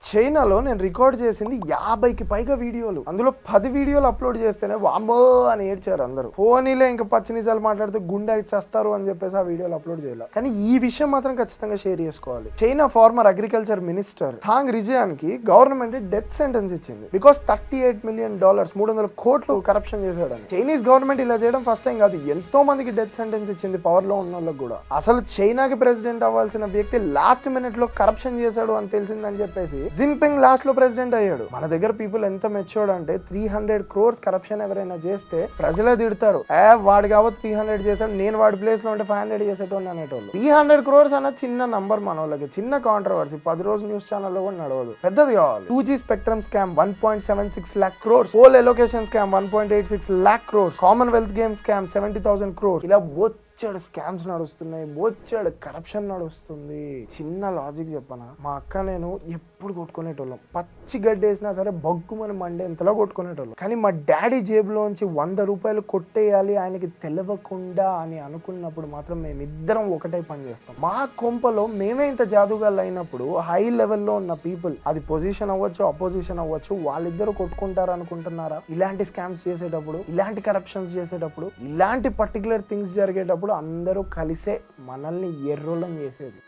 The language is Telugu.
చైనాలో నేను రికార్డ్ చేసింది 50కి పైగా వీడియోలు. అందులో 10 వీడియోలు అప్లోడ్ చేస్తేనే వామ్మో అని ఏడ్చారు అందరూ. ఫోనీలే ఇంకా పచ్చి నిజాలు మాట్లాడితే గుండె చేస్తారు అని చెప్పేసి ఆ వీడియోలు అప్లోడ్ చేయాలి. కానీ ఈ విషయం మాత్రం ఖచ్చితంగా షేర్ చేసుకోవాలి. China farmer agriculture minister Thang రిజియాన్ కి గవర్నమెంట్ డెత్ సెంటెన్స్ ఇచ్చింది. బికాస్ $38 మిలియన్ $300 కోట్లు కరప్షన్ చేశాడని. చైనీస్ గవర్నమెంట్ ఇలా చేయడం ఫస్ట్ టైం కాదు, ఎంతో మందికి డెత్ సెంటెన్స్ ఇచ్చింది పవర్ లో ఉన్న వాళ్ళకి కూడా. అసలు చైనాకి ప్రెసిడెంట్ అవ్వాల్సిన వ్యక్తి లాస్ట్ మినిట్ లో కరప్షన్ చేశాడు అని తెలిసిందని చెప్పేసి జిన్పింగ్ లాస్ట్ లో ప్రెసిడెంట్ అయ్యాడు. మన దగ్గర పీపుల్ ఎంత మెచ్యూర్డ్ అంటే 300 crores కరప్షన్ ఎవరైనా చేస్తే ప్రజలే తిడతారు, వాడు కాబట్టి 300 చేశాడు, నేను వాడి ప్లేస్ లో ఉంటే 500 చేసేటోని అనేటోళ్ళు. 300 crores అన్న చిన్న నంబర్ మన వాళ్ళకి, చిన్న కాంట్రవర్సీ 10 రోజు న్యూస్ ఛానల్లో కూడా నడవదు. పెద్దది కావాలి. 2G spectrum scam 1.76 lakh crores, coal allocation scam 1.86 lakh crores, commonwealth game scam 70,000 crores. ఇలా బొచ్చాడు స్కామ్స్ నడుస్తున్నాయి, బొచ్చాడు కరప్షన్ నడుస్తుంది. చిన్న లాజిక్ చెప్పనా, మా అక్క నేను ఎప్పుడు కొట్టుకునేటోళ్ళం, పచ్చి గడ్డేసినా సరే బగ్గుమని మండేంతలా కొట్టుకునేటోళ్ళం. కానీ మా డాడీ జేబులోంచి 100 రూపాయలు కొట్టేయాలి ఆయనకి తెలియకుండా అని అనుకున్నప్పుడు మాత్రం మేమిద్దరం ఒకటే పని చేస్తాం. మా కొంపలో మేమే ఇంత జాదుగాళ్ళు అయినప్పుడు హై లెవెల్లో ఉన్న పీపుల్, అది పొజిషన్ అవ్వచ్చు అపోజిషన్ అవ్వచ్చు, వాళ్ళిద్దరు కొట్టుకుంటారు అనుకుంటున్నారా? ఇలాంటి స్కామ్స్ చేసేటప్పుడు, ఇలాంటి కరప్షన్స్ చేసేటప్పుడు, ఇలాంటి పర్టికులర్ థింగ్స్ జరిగేటప్పుడు అందరూ కలిసే మనల్ని ఎర్రోళ్ళం చేసేది.